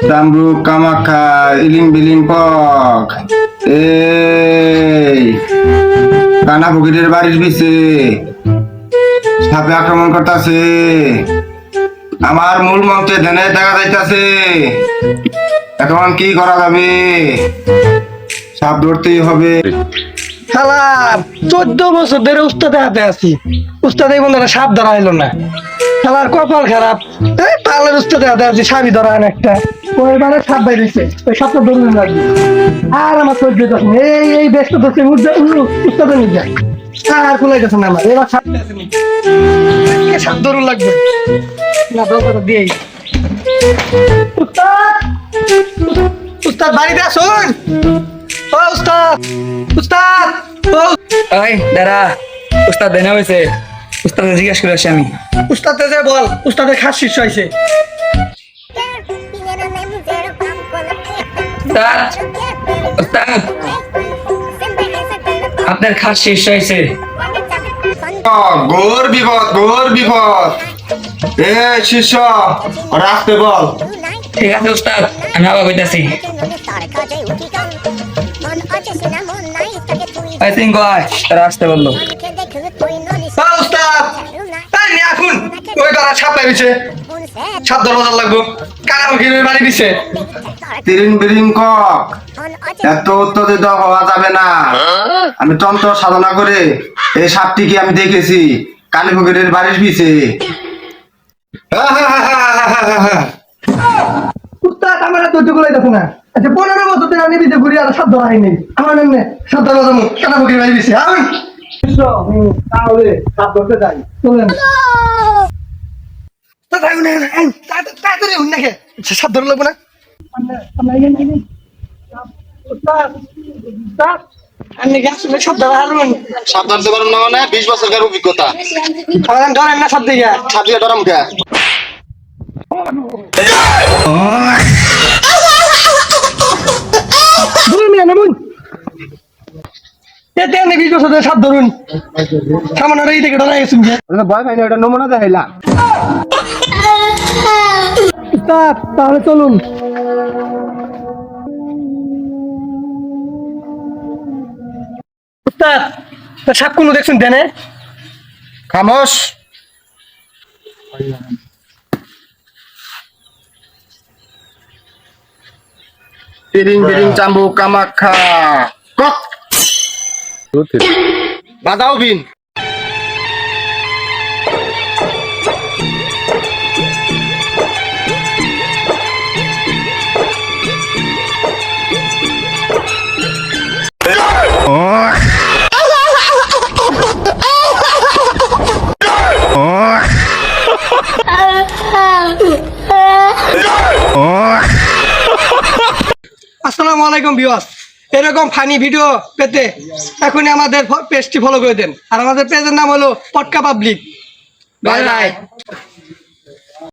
Tambruk Kamakha iling biling pok এই কানা ফকিরের বাড়ির পিছে সাপে আক্রমণ করতেছে। আমার মূল মন্ত্রে ধ্যানে দেখা যাইতাছে। এখন কি করা যাবে? সাপ ধরতেই হবে। শালা 14 বছর ধরে উস্তাদের হাতে আছি, উস্তাদ এই বন্ধুরা সাপ ধরা এলো না। শালার কপাল খারাপ, এই পাগলের উস্তাদের হাতে আছি, সাপই ধরা হয় না একটা। ওইবারে সাপ বাইরেছে, ওই সাপটা ধরুন লাগবে। আর আমার সহ্য হচ্ছে না, এই ব্যস্ত ধরছে উস্তাদের নিয়ে আর কোলাই গেছে না আমার, এবার সাপ আছে নি, সাপ ধরুন লাগবে না, দরকার দিয়েই। উস্তাদ, উস্তাদ বাড়িতে আসুন। ও উস্তাদ, উস্তাদ, ও ওই দাঁড়া, উস্তাদ দেনা হয়েছে, উস্তাদে জিজ্ঞাসা করে আসি আমি। উস্তাদে যে বল, উস্তাদের খাস শীর্ষ হয়েছে। উস্তাদ, উস্তাদ, আপনার খাস শেষ হয়েছে। ঘোর বিপদ, ঘোর বিপদ। এ শিষ্য রাখতে বল। ঠিক আছে উস্তাদ, আমি আবার কইতাছি। আই থিঙ্ক তারা আসতে বললো। ও উস্তাদ, তাই নিয়ে আসুন। ওই বাড়া সাপ লাগিয়েছে, সাপ দরজা লাগবো, কানা ফকিরের বাড়ি দিছে। তিরিং বিরিং কক, এত উত্তেজিত হওয়া যাবে না। আমি তন্ত্র সাধনা করে এই সাপটিকে আমি দেখেছি কালী ফকিরের বাড়ির পিছে। উস্তাদ আমার আর ধৈর্য করে দেখো না। আচ্ছা 15 বছর ধরে আমি বিদে ঘুরি আর সাপ ধরা হয়নি। আমার এমনি সাপ ধরা যাবো, কানা ফকিরের বাড়ি দিছে। আসুন তাহলে সাপ ধরতে যাই, চলেন। তাড়াতাড়ি হুন নাকি, সাপ ধরে লাগবো না। উস্তাদ, উস্তাদ, আপনি কি আসলে সাপ ধরা হারুন? সাপ ধরতে পারুন না মানে 20 বছরের অভিজ্ঞতা। আমাদের ধরেন না সাপ দিয়ে। সাপ দিয়ে ডরাম কে? ধরুন মিয়া নামুন। এতে আপনি 20 বছর ধরে সাপ ধরুন, সামান্য এই থেকে ডরাই গেছেন যে। ভয় পাই না, এটা নমুনা দেখাইলাম। উস্তাদ তাহলে চলুন। উস্তাদ সাপ কোনো দেখছেন দেনে? খামোশ। তিরিং বিরিং চাম্বুক কামাখ্যা কক। বাজাও বিন। আসসালামু আলাইকুম ভিউয়ার্স, এরকম ফানি ভিডিও পেতে এখনই আমাদের পেজটি ফলো করে দেন। আর আমাদের পেজের নাম হলো পটকা পাবলিক। Bye bye.